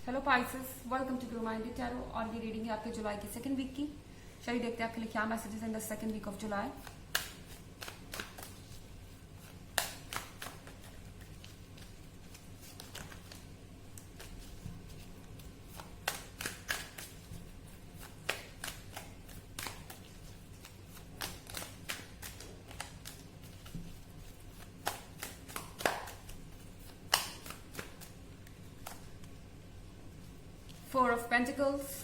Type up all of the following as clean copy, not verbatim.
Hello Pisces, welcome to grow minded tarot. और ये reading है आपके जुलाई की सेकंड वीक की। चलिए देखते हैं आपके लिए क्या messages in the second week of July. Four of Pentacles,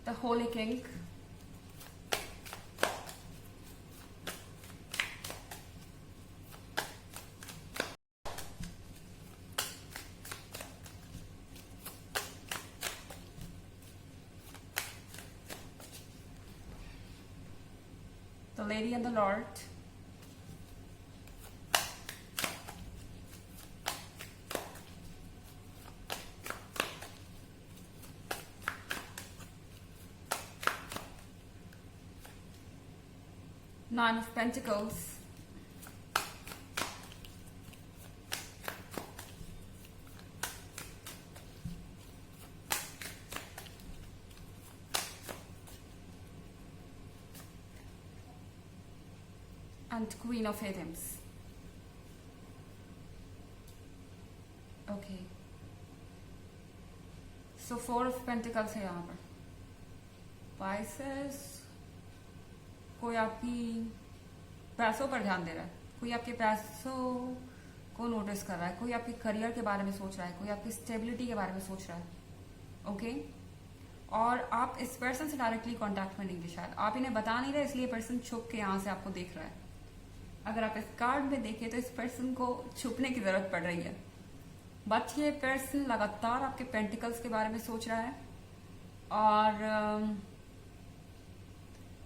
the Holy King, the Lady and the Lord, Nine of Pentacles, and Queen of Items. Okay. So Four of Pentacles है यहाँ पर। Pisces, कोई आपकी पैसों पर ध्यान दे रहा है, कोई आपके पैसों को नोटिस कर रहा है, कोई आपके करियर के बारे में सोच रहा है, कोई आपकी स्टेबिलिटी के बारे में सोच रहा है। ओके, और आप इस पर्सन से डायरेक्टली कांटेक्ट में नहीं थे, शायद आप इन्हें बता नहीं रहे, इसलिए पर्सन छुप के यहाँ से आपको देख रहा है। अगर आप इस कार्ड में देखें तो इस पर्सन को छुपने की जरूरत पड़ रही है, बट ये पर्सन लगातार आपके पेंटिकल्स के बारे में सोच रहा है। और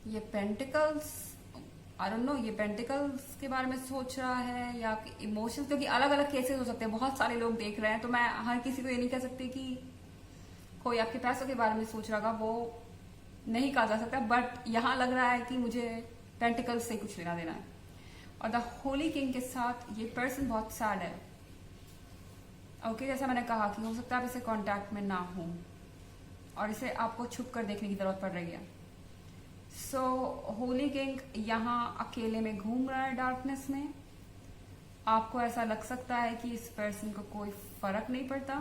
ये पेंटिकल्स, आई डोंट नो, ये पेंटिकल्स के बारे में सोच रहा है या आपके इमोशंस, क्योंकि अलग अलग केसेस हो सकते हैं, बहुत सारे लोग देख रहे हैं, तो मैं हर किसी को ये नहीं कह सकती कि कोई आपके पैसों के बारे में सोच रहा, वो नहीं कहा जा सकता। बट यहाँ लग रहा है कि मुझे पेंटिकल्स से कुछ लेना देना है। और द होली किंग के साथ ये पर्सन बहुत सैड है। ओके, जैसा मैंने कहा कि हो सकता है आप इसे कांटेक्ट में ना हो और इसे आपको छुप कर देखने की जरूरत पड़ रही है। सो होली किंग यहाँ अकेले में घूम रहा है डार्कनेस में। आपको ऐसा लग सकता है कि इस पर्सन को कोई फर्क नहीं पड़ता,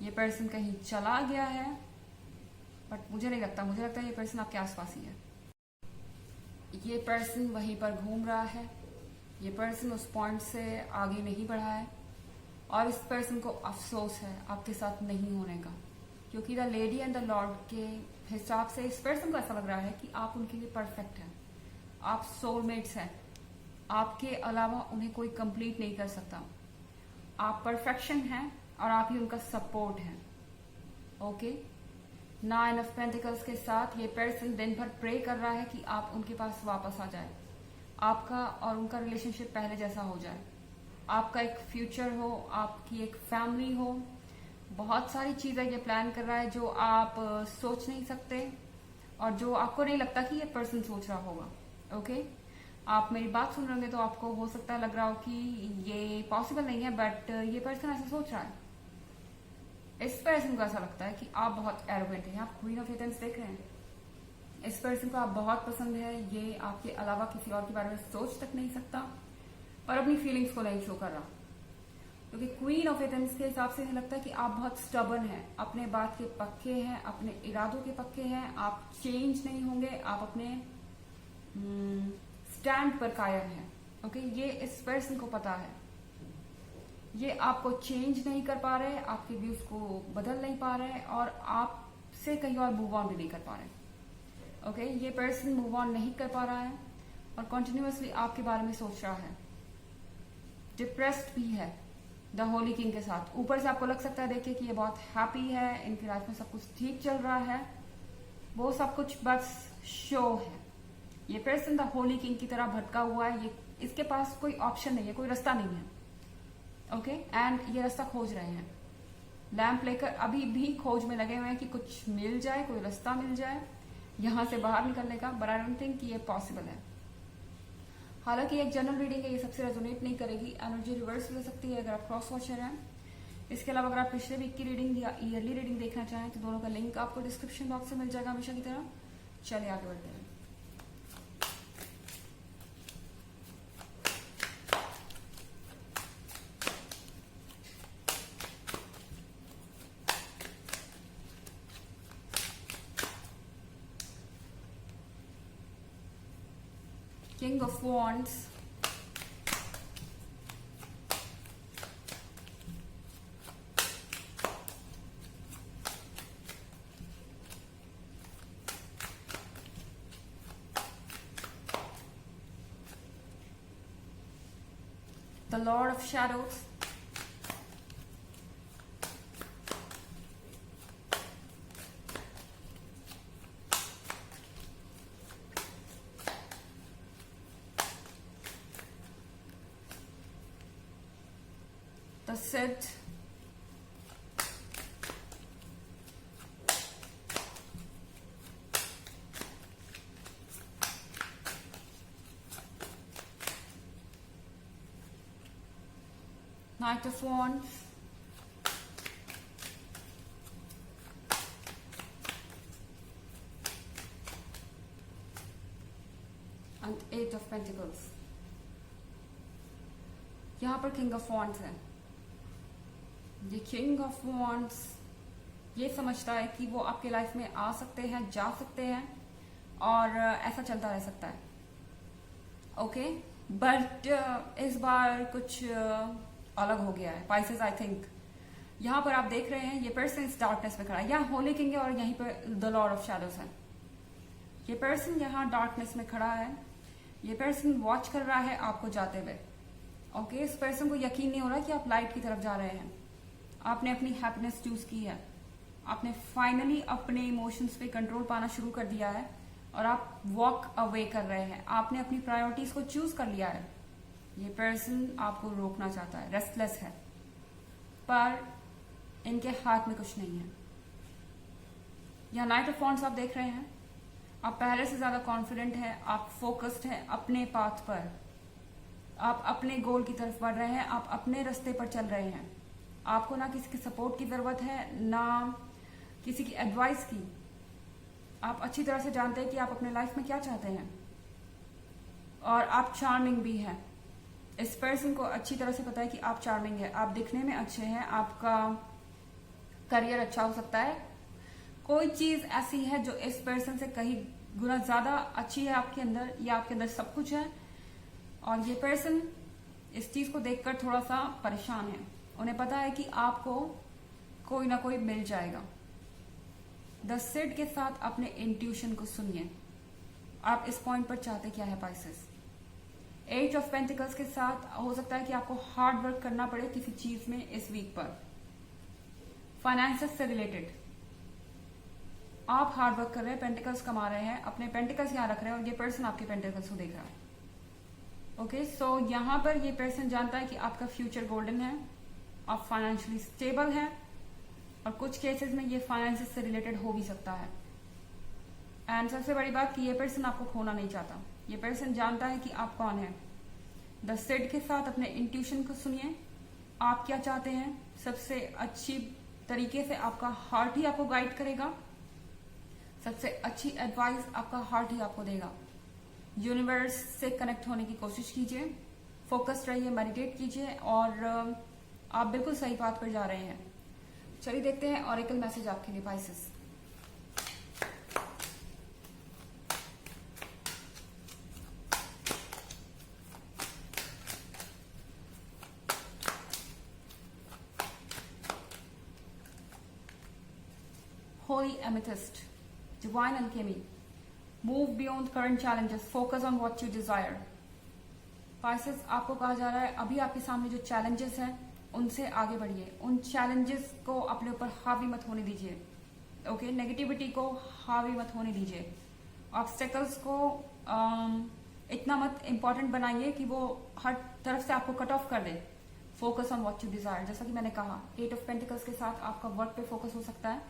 ये पर्सन कहीं चला गया है, बट मुझे नहीं लगता, मुझे लगता है ये पर्सन आपके आसपास ही है। ये पर्सन वहीं पर घूम रहा है, ये पर्सन उस पॉइंट से आगे नहीं बढ़ा है और इस पर्सन को अफसोस है आपके साथ नहीं होने का, क्योंकि the lady and the Lord के हिसाब से इस पर्सन को ऐसा लग रहा है कि आप उनके लिए परफेक्ट हैं, आप सोलमेट्स हैं, आपके अलावा उन्हें कोई कंप्लीट नहीं कर सकता, आप परफेक्शन हैं और आप ही उनका सपोर्ट है। ओके, नाइन ऑफ पेंटिकल्स के साथ ये पर्सन दिन भर प्रे कर रहा है कि आप उनके पास वापस आ जाए, आपका और उनका रिलेशनशिप पहले जैसा हो जाए, आपका एक फ्यूचर हो, आपकी एक फैमिली हो। बहुत सारी चीजें ये प्लान कर रहा है जो आप सोच नहीं सकते और जो आपको नहीं लगता कि ये पर्सन सोच रहा होगा। ओके, आप मेरी बात सुन रहे होंगे तो आपको हो सकता है लग रहा हो कि ये पॉसिबल नहीं है, बट ये पर्सन ऐसा सोच रहा है। इस पर्सन को ऐसा लगता है कि आप बहुत एरोगेंट हैं। आप क्वीन ऑफ एथेंस देख रहे हैं, इस पर्सन को आप बहुत पसंद है, ये आपके अलावा किसी और के बारे में सोच तक नहीं सकता और अपनी फीलिंग्स को नहीं शो कर रहा, क्योंकि क्वीन ऑफ एथेंस के हिसाब से लगता है कि आप बहुत स्टबर्न हैं, अपने बात के पक्के हैं, अपने इरादों के पक्के हैं, आप चेंज नहीं होंगे, आप अपने स्टैंड पर कायम हैं। ओके, ये इस पर्सन को पता है, ये आपको चेंज नहीं कर पा रहे, आपके व्यूज को बदल नहीं पा रहे और आपसे कहीं और मूव ऑन भी नहीं कर पा रहे। ओके, ये पर्सन मूव ऑन नहीं कर पा रहा है और कंटिन्यूअसली आपके बारे में सोच रहा है, डिप्रेस्ड भी है द होली किंग के साथ। ऊपर से आपको लग सकता है देखिए कि ये बहुत हैप्पी है, इनकी लाइफ में सब कुछ ठीक चल रहा है, वो सब कुछ बस शो है। ये पर्सन द होली किंग की तरह भटका हुआ है, ये इसके पास कोई ऑप्शन नहीं है, कोई रास्ता नहीं है। ओके, एंड ये रास्ता खोज रहे हैं। लैंप लेकर अभी भी खोज में लगे हुए हैं कि कुछ मिल जाए, कोई रास्ता मिल जाए यहाँ से बाहर निकलने का, बट आई डोंट थिंक कि ये पॉसिबल है। हालांकि एक जनरल रीडिंग है, ये सबसे रेजोनेट नहीं करेगी, एनर्जी रिवर्स ले सकती है अगर आप क्रॉस वॉचर हैं। इसके अलावा अगर आप पिछले वीक की रीडिंग या ईयरली रीडिंग देखना चाहें तो दोनों का लिंक आपको डिस्क्रिप्शन बॉक्स में मिल जाएगा हमेशा की तरह। चलिए आगे बढ़ते हैं। King of Wands, the Lord of Shadows, the Set, Knight of Wands, and Eight of Pentacles। यहाँ पर किंग ऑफ वॉन्ड्स है। ये किंग ऑफ वॉन्ड्स ये समझता है कि वो आपके लाइफ में आ सकते हैं, जा सकते हैं और ऐसा चलता रह सकता है। ओके, बट इस बार कुछ अलग हो गया है पाइसेस। आई थिंक यहाँ पर आप देख रहे हैं ये पर्सन इस डार्कनेस में खड़ा है। यहाँ होली किंग है और यहीं पर द लॉर्ड ऑफ शैडोज है। ये पर्सन यहाँ डार्कनेस में खड़ा है। ये पर्सन वॉच कर रहा है आपको जाते हुए। ओके, इस पर्सन को यकीन नहीं हो रहा कि आप लाइट की तरफ जा रहे हैं। आपने अपनी हैप्पीनेस चूज की है। आपने फाइनली अपने इमोशंस पे कंट्रोल पाना शुरू कर दिया है और आप वॉक अवे कर रहे हैं। आपने अपनी प्रायोरिटीज को चूज कर लिया है। ये पर्सन आपको रोकना चाहता है, रेस्टलेस है, पर इनके हाथ में कुछ नहीं है। यहाँ नाइट ऑफ वॉन्ड्स आप देख रहे हैं। आप पहले से ज्यादा कॉन्फिडेंट है, आप फोकस्ड है अपने पाथ पर, आप अपने गोल की तरफ बढ़ रहे हैं, आप अपने रास्ते पर चल रहे हैं। आपको ना किसी की सपोर्ट की जरूरत है, ना किसी की एडवाइस की। आप अच्छी तरह से जानते हैं कि आप अपने लाइफ में क्या चाहते हैं और आप चार्मिंग भी हैं। इस पर्सन को अच्छी तरह से पता है कि आप चार्मिंग है, आप दिखने में अच्छे हैं, आपका करियर अच्छा हो सकता है। कोई चीज ऐसी है जो इस पर्सन से कहीं गुना ज्यादा अच्छी है आपके अंदर, या आपके अंदर सब कुछ है और ये पर्सन इस चीज को देखकर थोड़ा सा परेशान है। उन्हें पता है कि आपको कोई ना कोई मिल जाएगा। द सिड के साथ अपने इंट्यूशन को सुनिए। आप इस पॉइंट पर चाहते क्या है पाइसेस। एट ऑफ पेंटिकल्स के साथ हो सकता है कि आपको हार्ड वर्क करना पड़े किसी चीज में इस वीक पर। फाइनेंसेस से रिलेटेड आप हार्ड वर्क कर रहे हैं, पेंटिकल्स कमा रहे हैं, अपने पेंटिकल्स यहाँ रख रहे हैं और ये पर्सन आपके पेंटिकल्स को देख रहा है। ओके, सो यहाँ पर ये पर्सन जानता है कि आपका फ्यूचर गोल्डन है, आप फाइनेंशियली स्टेबल हैं और कुछ केसेस में ये फाइनेंसेस से रिलेटेड हो भी सकता है। एंड सबसे बड़ी बात कि ये पर्सन आपको खोना नहीं चाहता। ये पर्सन जानता है कि आप कौन है। द सिड के साथ अपने इंट्यूशन को सुनिए। आप क्या चाहते हैं, सबसे अच्छी तरीके से आपका हार्ट ही आपको गाइड करेगा। सबसे अच्छी एडवाइस आपका हार्ट ही आपको देगा। यूनिवर्स से कनेक्ट होने की कोशिश कीजिए, फोकस्ड रहिए, मेडिटेट कीजिए और आप बिल्कुल सही बात पर जा रहे हैं। चलिए देखते हैं ऑरेकल मैसेज आपके लिए Pisces. Holy Amethyst, Divine Alchemy, move beyond current challenges, focus on what you desire। Pisces आपको कहा जा रहा है अभी आपके सामने जो चैलेंजेस हैं उनसे आगे बढ़िए। उन चैलेंजेस को अपने ऊपर हावी मत होने दीजिए। ओके, नेगेटिविटी को हावी मत होने दीजिए। ऑब्स्टेकल्स को इतना मत इम्पोर्टेंट बनाइए कि वो हर तरफ से आपको कट ऑफ कर दे। Focus on what you desire, जैसा कि मैंने कहा 8 ऑफ पेंटिकल्स के साथ आपका वर्क पे फोकस हो सकता है।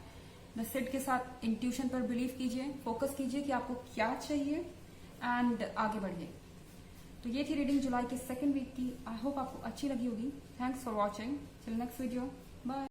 द सिड के साथ इंट्यूशन पर बिलीव कीजिए, फोकस कीजिए कि आपको क्या चाहिए एंड आगे बढ़िए। तो ये थी रीडिंग जुलाई के सेकंड वीक की। आई होप आपको अच्छी लगी होगी। Thanks for watching. Till next video, bye.